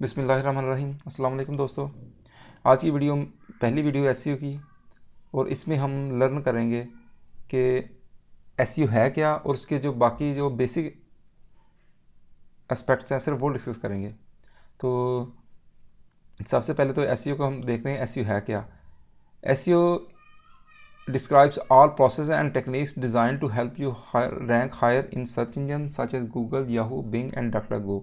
बिस्मिल्लाहिर्रहमानिर्रहीम। अस्सलाम वालेकुम दोस्तों। आज की वीडियो पहली वीडियो एसईओ की, और इसमें हम लर्न करेंगे कि एसईओ है क्या और उसके जो बाकी जो बेसिक एस्पेक्ट्स हैं सिर्फ वो डिस्कस करेंगे। तो सबसे पहले तो एसईओ को हम देखते हैं, एसईओ है क्या। SEO describes all processes and techniques designed to help you rank higher in search engines such as Google, Yahoo, Bing and DuckDuckGo।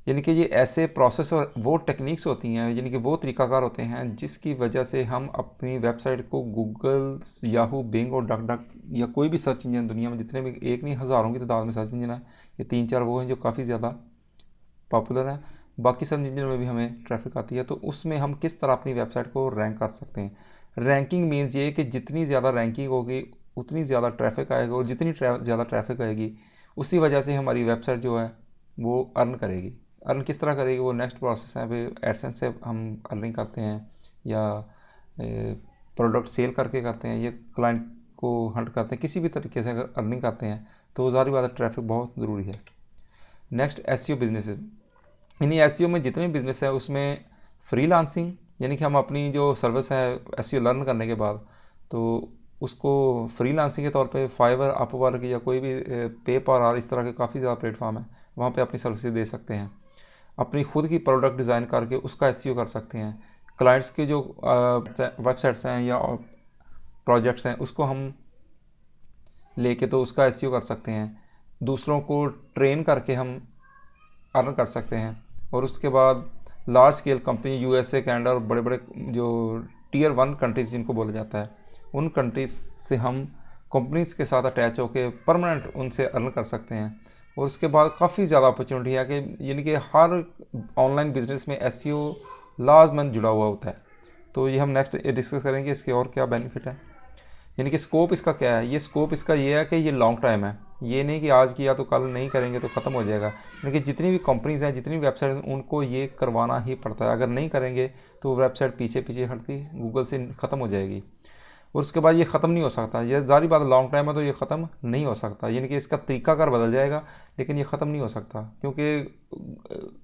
यानी कि ये ऐसे प्रोसेस और वो टेक्निक्स होती हैं, यानी कि वो तरीक़ाकार होते हैं जिसकी वजह से हम अपनी वेबसाइट को गूगल, याहू, बिंग और डक डक या कोई भी सर्च इंजन, दुनिया में जितने भी, एक नहीं हज़ारों की तादाद में सर्च इंजन है, ये 3-4 वो हैं जो काफ़ी ज़्यादा पॉपुलर हैं। बाकी सर्च इंजन में भी हमें ट्रैफिक आती है, तो उसमें हम किस तरह अपनी वेबसाइट को रैंक कर सकते हैं। रैंकिंग मीन्स ये कि जितनी ज़्यादा रैंकिंग होगी उतनी ज़्यादा ट्रैफिक आएगा, और जितनी ज़्यादा ट्रैफिक आएगी उसी वजह से हमारी वेबसाइट जो है वो अर्न करेगी। अर्न किस तरह करेगी, वो नेक्स्ट प्रोसेस है। अभी एडसेंस से हम अर्निंग करते हैं, या प्रोडक्ट सेल करके करते हैं, या क्लाइंट को हंट करते हैं, किसी भी तरीके से अगर अर्निंग करते हैं तो ज़ाहिर बात है ट्रैफिक बहुत ज़रूरी है। Next SEO business. यानी एसईओ में जितने बिज़नेस है उसमें फ्रीलांसिंग, यानी कि हम अपनी जो सर्विस है एसईओ लर्न करने के बाद तो उसको फ्रीलांसिंग के तौर पे फाइवर, अपवर्क या कोई भी पेपर इस तरह के काफ़ी ज़्यादा प्लेटफॉर्म है, वहाँ पे अपनी सर्विसेज दे सकते हैं। अपनी खुद की प्रोडक्ट डिज़ाइन करके उसका एसईओ कर सकते हैं। क्लाइंट्स के जो वेबसाइट्स हैं या प्रोजेक्ट्स हैं उसको हम लेके तो उसका एसईओ कर सकते हैं। दूसरों को ट्रेन करके हम अर्न कर सकते हैं। और उसके बाद large scale company, USA, Canada और बड़े बड़े जो टियर 1 कंट्रीज़ जिनको बोला जाता है, उन कंट्रीज़ से हम कंपनीज़ के साथ अटैच होकर परमानेंट उनसे अर्न कर सकते हैं। और उसके बाद काफ़ी ज़्यादा अपॉर्चुनिटी है कि यानी कि हर ऑनलाइन बिजनेस में एसईओ लाजमंद जुड़ा हुआ होता है। तो ये हम नेक्स्ट डिस्कस करेंगे इसके और क्या बेनिफिट है। यानी कि स्कोप इसका क्या है। ये स्कोप इसका ये है कि ये लॉन्ग टाइम है, ये नहीं कि आज किया तो कल नहीं करेंगे तो ख़त्म हो जाएगा। यानी कि जितनी भी कंपनीज़ हैं, जितनी भी वेबसाइट हैं, उनको ये करवाना ही पड़ता है। अगर नहीं करेंगे तो वेबसाइट पीछे पीछे हटती गूगल से ख़त्म हो जाएगी। और उसके बाद ये ख़त्म नहीं हो सकता। ये ज़ाहिर बात लॉन्ग टाइम है तो ये ख़त्म नहीं हो सकता। यानी कि इसका तरीक़ाकार बदल जाएगा लेकिन ये ख़त्म नहीं हो सकता, क्योंकि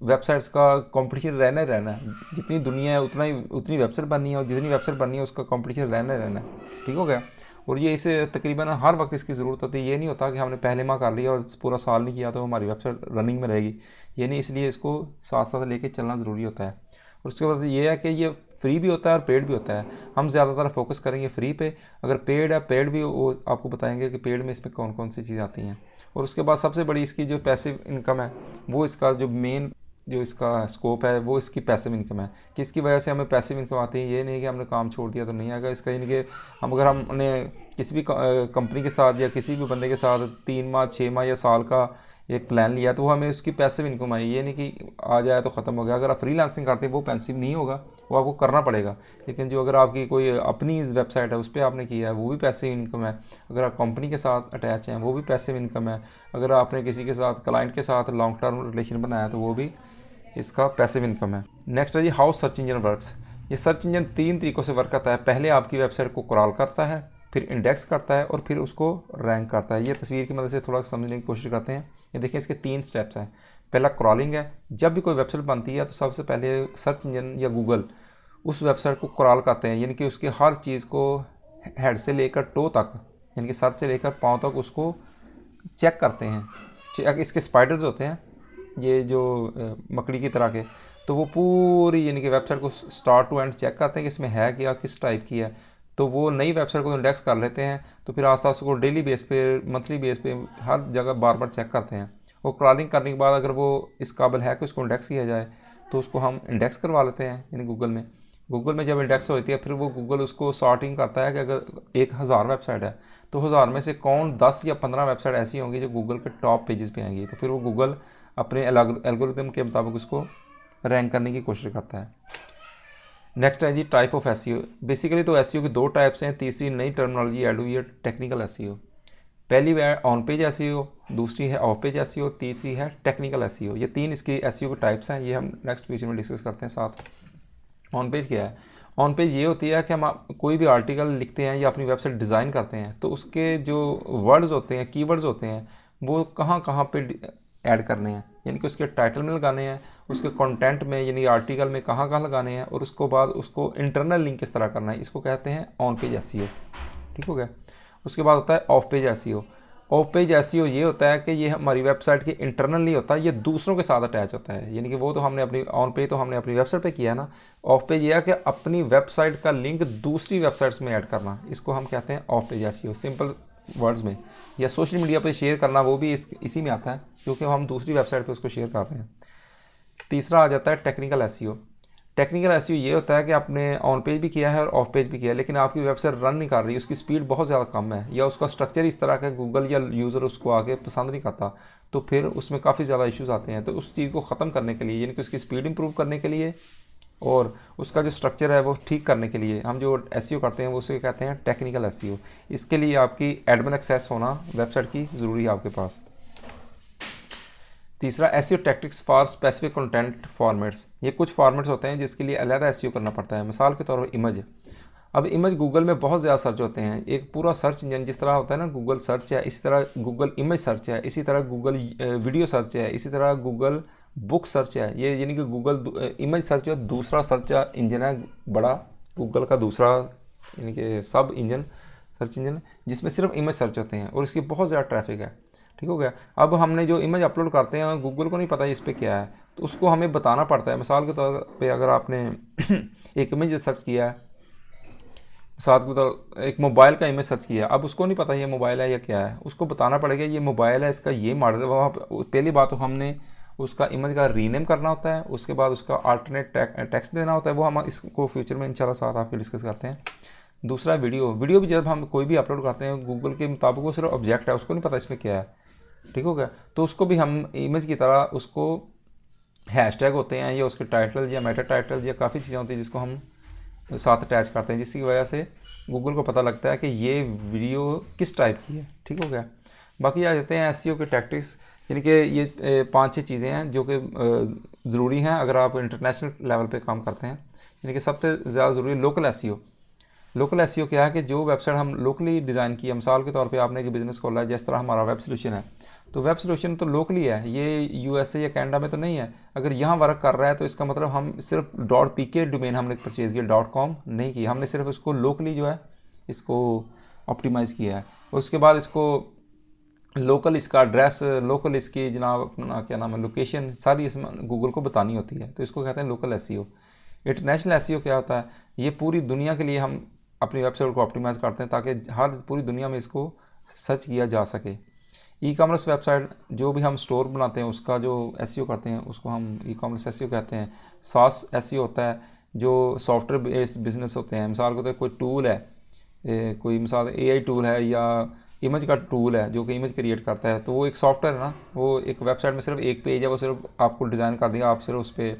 वेबसाइट्स का कंपटीशन रहना ही रहना है। जितनी दुनिया है उतनी वेबसाइट बननी है, और जितनी वेबसाइट बननी है उसका कंपटीशन रहना ही रहना है। ठीक हो गया। और ये इसे तकरीबन हर वक्त इसकी ज़रूरत होती है। ये नहीं होता कि हमने पहले माह कर लिया और पूरा साल नहीं किया तो हमारी वेबसाइट रनिंग में रहेगी। ये नहीं, इसलिए इसको साथ साथ लेके चलना ज़रूरी होता है। और उसके बाद ये है कि ये फ्री भी होता है और पेड भी होता है। हम ज़्यादातर फोकस करेंगे फ्री पे। अगर पेड है, पेड भी वो आपको बताएंगे कि पेड में इसमें कौन कौन सी चीज़ें आती हैं। और उसके बाद सबसे बड़ी इसकी जो पैसिव इनकम है, वो इसका जो मेन जो इसका स्कोप है वो इसकी पैसिव इनकम है, कि इसकी वजह से हमें पैसिव इनकम आती है। ये नहीं कि हमने काम छोड़ दिया तो नहीं आएगा इसका। यानी कि अगर हमने किसी भी कंपनी के साथ या किसी भी बंदे के साथ 3 माह, 6 माह या साल का एक प्लान लिया तो वो हमें उसकी पैसिव इनकम आई। ये नहीं कि आ जाए तो ख़त्म हो गया। अगर आप फ्रीलांसिंग करते हैं वो पैसिव नहीं होगा, वो आपको करना पड़ेगा। लेकिन जो अगर आपकी कोई अपनी वेबसाइट है उस पर आपने किया है वो भी पैसिव इनकम है। अगर आप कंपनी के साथ अटैच हैं वो भी पैसिव इनकम है। अगर आपने किसी के साथ, क्लाइंट के साथ लॉन्ग टर्म रिलेशन बनाया तो वो भी इसका पैसिव इनकम है। नेक्स्ट है जी हाउ सर्च इंजन वर्क्स। ये सर्च इंजन 3 तरीक़ों से वर्क करता है। पहले आपकी वेबसाइट को क्रॉल करता है, फिर इंडेक्स करता है और फिर उसको रैंक करता है। ये तस्वीर की मदद से थोड़ा समझने की कोशिश करते हैं। ये देखिए इसके 3 स्टेप्स हैं। पहला क्रॉलिंग है। जब भी कोई वेबसाइट बनती है तो सबसे पहले सर्च इंजन या गूगल उस वेबसाइट को क्रॉल करते हैं, यानी कि उसकी हर चीज़ को हेड से लेकर टो तक, यानी कि सर से लेकर पाँव तक उसको चेक करते हैं। चेक इसके स्पाइडर्स होते हैं, ये जो मकड़ी की तरह के, तो वो पूरी यानी कि वेबसाइट को स्टार्ट टू एंड चेक करते हैं कि इसमें है क्या, किस टाइप की है। तो वो नई वेबसाइट को इंडेक्स कर लेते हैं, तो फिर आस्ते आस्ते उसको डेली बेस पे, मंथली बेस पे हर जगह बार बार चेक करते हैं। और क्रॉलिंग करने के बाद अगर वो इस काबिल है कि उसको इंडेक्स किया जाए तो उसको हम इंडेक्स करवा लेते हैं। यानी गूगल में जब इंडेक्स होती है फिर वो गूगल उसको सॉर्टिंग करता है कि अगर 1000 वेबसाइट है तो 1000 में से कौन 10 या 15 वेबसाइट ऐसी होंगी जो गूगल के टॉप पेजेस पे आएंगी। तो फिर वो गूगल अपने एल्गोरिथम के मुताबिक उसको रैंक करने की कोशिश करता है। नेक्स्ट है जी टाइप ऑफ एसईओ। बेसिकली तो एसईओ की 2 टाइप्स हैं। तीसरी नई टर्मिनोलॉजी ऐड हुई है, टेक्निकल एसईओ। पहली है ऑन पेज एसईओ, दूसरी है ऑफ पेज एसईओ, तीसरी है टेक्निकल एसईओ। ये 3 इसकी एसईओ के टाइप्स हैं। ये हम नेक्स्ट वीडियो में डिस्कस करते हैं साथ। ऑन पेज क्या है? ऑन पेज ये होती है कि हम कोई भी आर्टिकल लिखते हैं या अपनी वेबसाइट डिज़ाइन करते हैं तो उसके जो वर्ड्स होते हैं, कीवर्ड्स होते हैं, वो कहाँ कहाँ पे ऐड करने हैं, यानी कि उसके टाइटल में लगाने हैं, उसके कंटेंट में यानी आर्टिकल में कहाँ कहाँ लगाने हैं, और उसको बाद उसको इंटरनल लिंक किस तरह करना है, इसको कहते हैं ऑन पेज एसईओ। ठीक हो गया। उसके बाद होता है of page SEO. Of page SEO ये होता है कि ये हमारी वेबसाइट के इंटरनल नहीं होता, ये दूसरों के साथ अटैच होता है, यानी कि वो तो हमने अपनी ऑन पेज तो हमने अपनी वेबसाइट पे किया है ना। ऑफ पेज ये है कि अपनी वेबसाइट का लिंक दूसरी वेबसाइट्स में ऐड करना, इसको हम कहते हैं of page SEO simple words में। या सोशल मीडिया पे शेयर करना, वो भी इसी में आता है, क्योंकि हम दूसरी वेबसाइट पे उसको शेयर कर रहे हैं। तीसरा आ जाता है टेक्निकल एसईओ। टेक्निकल एसईओ ये होता है कि आपने ऑन पेज भी किया है और ऑफ पेज भी किया है, लेकिन आपकी वेबसाइट रन नहीं कर रही, उसकी स्पीड बहुत ज़्यादा कम है, या उसका स्ट्रक्चर इस तरह का गूगल या यूज़र उसको आगे पसंद नहीं करता, तो फिर उसमें काफ़ी ज़्यादा इश्यूज़ आते हैं। तो उस चीज़ को ख़त्म करने के लिए, यानी कि उसकी स्पीड इंप्रूव करने के लिए और उसका जो स्ट्रक्चर है वो ठीक करने के लिए हम जो एसईओ करते हैं वो उसे कहते हैं टेक्निकल एसईओ। इसके लिए आपकी एडमिन एक्सेस होना वेबसाइट की ज़रूरी है आपके पास। तीसरा SEO tactics for specific content formats. ये कुछ फॉर्मेट्स होते हैं जिसके लिए अलग एसईओ करना पड़ता है। मिसाल के तौर पर इमेज। अब इमेज गूगल में बहुत ज़्यादा सर्च होते हैं, एक पूरा सर्च इंजन जिस तरह होता है ना, गूगल सर्च है, इसी तरह गूगल इमेज सर्च है, इसी तरह गूगल वीडियो सर्च है, इसी तरह गूगल बुक सर्च है। ये यानी कि गूगल इमेज सर्च जो दूसरा सर्च इंजन है बड़ा, गूगल का दूसरा यानी कि सब इंजन सर्च इंजन, जिसमें सिर्फ इमेज सर्च होते हैं और इसकी बहुत ज़्यादा ट्रैफिक है। ठीक हो गया। अब हमने जो इमेज अपलोड करते हैं गूगल को नहीं पता इस पर क्या है, तो उसको हमें बताना पड़ता है। मिसाल के तौर पे अगर आपने एक इमेज सर्च किया है, साथ में तो एक मोबाइल का इमेज सर्च किया, अब उसको नहीं पता ये मोबाइल है या क्या है, उसको बताना पड़ेगा ये मोबाइल है, इसका ये मॉडल है। वहाँ पहली बात तो हमने उसका इमेज का रीनेम करना होता है, उसके बाद उसका अल्टरनेट टेक्स्ट देना होता है, वो हम इसको फ्यूचर में इंशाल्लाह साथ आपके डिस्कस करते हैं। दूसरा वीडियो भी जब हम कोई भी अपलोड करते हैं गूगल के मुताबिक वो सिर्फ ऑब्जेक्ट है, उसको नहीं पता इसमें क्या है। ठीक हो गया। तो उसको भी हम इमेज की तरह उसको हैशटैग होते हैं या उसके टाइटल या मेटा टाइटल या काफ़ी चीज़ें होती हैं जिसको हम साथ अटैच करते हैं, जिसकी वजह से गूगल को पता लगता है कि ये वीडियो किस टाइप की है। ठीक हो गया। बाकी आ जाते हैं एसईओ के टैक्टिक्स, यानी कि ये 5-6 चीज़ें हैं जो कि ज़रूरी हैं अगर आप इंटरनेशनल लेवल पे काम करते हैं। यानी कि सबसे ज़्यादा ज़रूरी लोकल एसईओ। लोकल एसईओ क्या है कि जो वेबसाइट हम लोकली डिज़ाइन की है, मिसाल के तौर पे आपने एक बिज़नेस खोला है, जिस तरह हमारा वेब सोल्यूशन है, तो वेब सोल्यूशन तो लोकली है, ये यूएसए या कनाडा में तो नहीं है। अगर यहाँ वर्क कर रहा है तो इसका मतलब हम सिर्फ .pk डोमेन हमने परचेज़ किया, .com नहीं किया, हमने सिर्फ इसको लोकली जो है इसको ऑप्टिमाइज़ किया है। और उसके बाद इसको लोकल इसका एड्रेस, लोकल इसकी जनाब अपना क्या नाम है लोकेशन, सारी इसमें गूगल को बतानी होती है, तो इसको कहते हैं लोकल एसईओ। इंटरनेशनल एसईओ क्या होता है, ये पूरी दुनिया के लिए हम अपनी वेबसाइट को ऑप्टिमाइज़ करते हैं ताकि हर पूरी दुनिया में इसको सर्च किया जा सके। ई कॉमर्स वेबसाइट जो भी हम स्टोर बनाते हैं उसका जो एसईओ करते हैं उसको हम ई कॉमर्स एसईओ कहते हैं। सास एसईओ होता है जो सॉफ्टवेयर बेस्ड बिजनेस होते हैं, मिसाल को कोई टूल है, कोई मिसाल एआई टूल है या इमेज का टूल है जो कि इमेज क्रिएट करता है, तो वो एक सॉफ्टवेयर है ना, वो एक वेबसाइट में सिर्फ एक पेज है, वो सिर्फ आपको डिज़ाइन कर दिया, आप सिर्फ उस पर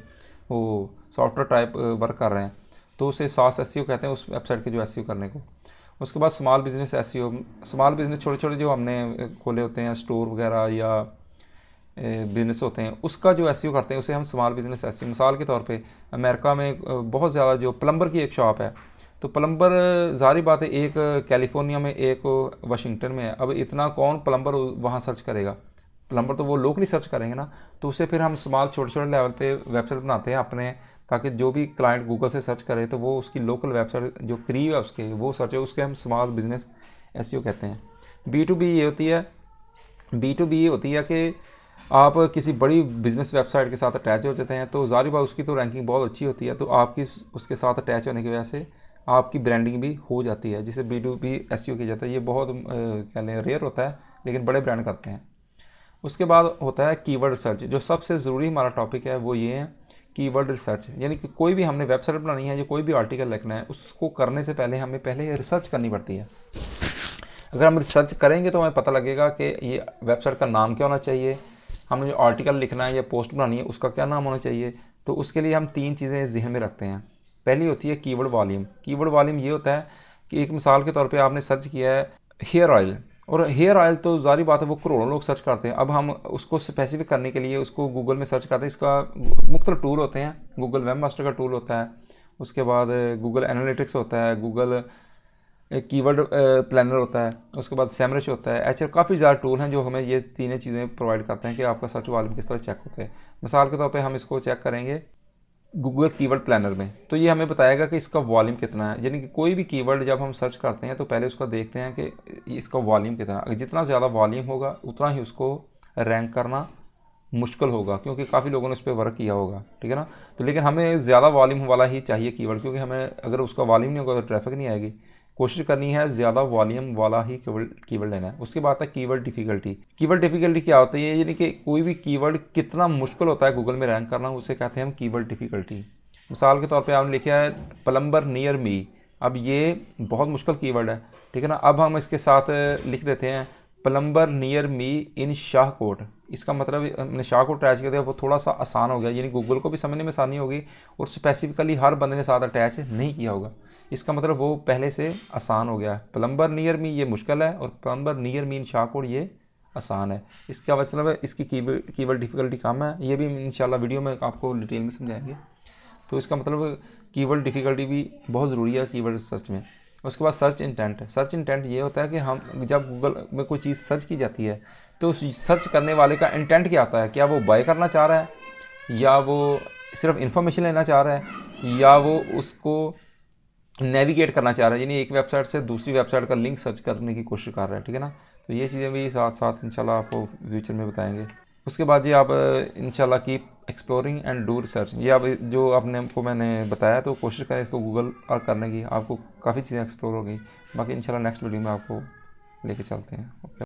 वो सॉफ्टवेयर टाइप वर्क कर रहे हैं, तो उसे सास एसईओ कहते हैं उस वेबसाइट के जो एसईओ करने को। उसके बाद small business SEO. Small business छोटे छोटे जो हमने खोले होते हैं स्टोर वगैरह या बिज़नेस होते हैं, उसका जो एसईओ करते हैं उसे हम स्मॉल बिज़नेस एसईओ। मिसाल के तौर पे अमेरिका में बहुत ज़्यादा जो प्लम्बर की एक शॉप है, तो प्लम्बर ज़ाहिर बात है एक कैलिफोर्निया में एक वाशिंगटन में है, अब इतना कौन प्लम्बर वहाँ सर्च करेगा, प्लम्बर तो वो लोकली सर्च करेंगे ना, तो उसे फिर हम स्मॉल छोटे छोटे लेवल पे वेबसाइट बनाते हैं अपने, ताकि जो भी क्लाइंट गूगल से सर्च करे तो वो उसकी लोकल वेबसाइट जो करीब है उसके वो सर्च है, उसके हम स्मॉल बिज़नेस एसईओ कहते हैं। B2B ये होती है, B2B ये होती है कि आप किसी बड़ी बिज़नेस वेबसाइट के साथ अटैच हो जाते हैं, तो ज़ाहिर बात उसकी तो रैंकिंग बहुत अच्छी होती है, तो आपकी उसके साथ अटैच होने की वजह से आपकी ब्रांडिंग भी हो जाती है, जिसे B2B एसईओ किया जाता है। ये बहुत क्या लें रेयर होता है, लेकिन बड़े ब्रांड करते हैं। उसके बाद होता है कीवर्ड रिसर्च। जो सबसे ज़रूरी हमारा टॉपिक है वो ये है कीवर्ड रिसर्च, यानी कि कोई भी हमने वेबसाइट बनानी है या कोई भी आर्टिकल लिखना है, उसको करने से पहले हमें पहले रिसर्च करनी पड़ती है। अगर हम रिसर्च करेंगे तो हमें पता लगेगा कि ये वेबसाइट का नाम क्या होना चाहिए, हमने जो आर्टिकल लिखना है या पोस्ट बनानी है उसका क्या नाम होना चाहिए। तो उसके लिए हम 3 चीज़ें ज़हन में रखते हैं। पहली होती है कीवर्ड वॉल्यूम। कीवर्ड वॉल्यूम ये होता है कि एक मिसाल के तौर पे आपने सर्च किया है हेयर ऑयल, और हेयर ऑयल तो ज़ाहिर बात है वो करोड़ों लोग सर्च करते हैं। अब हम उसको स्पेसिफिक करने के लिए उसको गूगल में सर्च करते हैं। इसका मुख्तलिफ टूल होते हैं, गूगल वेब मास्टर का टूल होता है, उसके बाद गूगल एनालिटिक्स होता है, गूगल एक कीवर्ड प्लानर होता है, उसके बाद सेमरिश होता है, ऐसे काफ़ी ज़्यादा टूल हैं जो हमें ये तीनों चीज़ें प्रोवाइड करते हैं कि आपका सर्च वॉल्यूम किस तरह चेक होता है। मिसाल के तौर पे हम इसको चेक करेंगे गूगल कीवर्ड प्लानर में, तो ये हमें बताएगा कि इसका वॉल्यूम कितना है। यानी कि कोई भी कीवर्ड जब हम सर्च करते हैं तो पहले उसका देखते हैं कि इसका वॉल्यूम कितना है। अगर जितना ज़्यादा वॉल्यूम होगा उतना ही उसको रैंक करना मुश्किल होगा, क्योंकि काफ़ी लोगों ने उस पर वर्क किया होगा, ठीक है ना। तो लेकिन हमें ज़्यादा वॉल्यूम वाला ही चाहिए कीवर्ड, क्योंकि हमें अगर उसका वॉल्यूम नहीं होगा तो ट्रैफिक नहीं आएगी। कोशिश करनी है ज़्यादा वॉल्यूम वाला ही कीवर्ड लेना है। उसके बाद है कीवर्ड डिफ़िकल्टी। कीवर्ड डिफ़िकल्टी क्या होती है, यानी कि कोई भी कीवर्ड कितना मुश्किल होता है गूगल में रैंक करना, उसे कहते हैं हम कीवर्ड डिफ़िकल्टी। मिसाल के तौर पे आपने लिखा है प्लम्बर नियर मी, अब ये बहुत मुश्किल कीवर्ड है, ठीक है ना। अब हम इसके साथ लिख देते हैं प्लम्बर नियर मी इन शाहकोट। इसका मतलब हमने शाहकोट अटैच कर दिया, वो थोड़ा सा आसान हो गया, यानी गूगल को भी समझने में आसानी होगी और स्पेसिफिकली हर बंदे ने साथ अटैच नहीं किया होगा। इसका मतलब वो पहले से आसान हो गया है। प्लम्बर नियर मी ये मुश्किल है और प्लम्बर नियर मी इन शाहकोट ये आसान है। इसका मतलब है इसकी कीवर्ड डिफ़िकल्टी कम है। ये भी इंशाल्लाह वीडियो में आपको डिटेल में समझाएंगे। तो इसका मतलब कीवर्ड डिफ़िकल्टी भी बहुत ज़रूरी है कीवर्ड सर्च में। उसके बाद सर्च इंटेंट है। सर्च इंटेंट ये होता है कि हम जब गूगल में कोई चीज़ सर्च की जाती है तो उस सर्च करने वाले का इंटेंट क्या होता है, क्या वो बाय करना चाह रहा है या वो सिर्फ इन्फॉर्मेशन लेना चाह रहा है या वो उसको नेविगेट करना चाह रहा है, यानी एक वेबसाइट से दूसरी वेबसाइट का लिंक सर्च करने की कोशिश कर रहा है, ठीक है ना। तो ये चीज़ें भी साथ साथ इंशाल्लाह आपको फ्यूचर में बताएंगे। उसके बाद ये आप इंशाल्लाह keep exploring and do research. ये अब जो आपने को मैंने बताया तो कोशिश करें इसको गूगल और करने की, आपको काफ़ी चीज़ें एक्सप्लोर हो गई। बाकी इंशाल्लाह नेक्स्ट वीडियो में आपको लेके चलते हैं। ओके।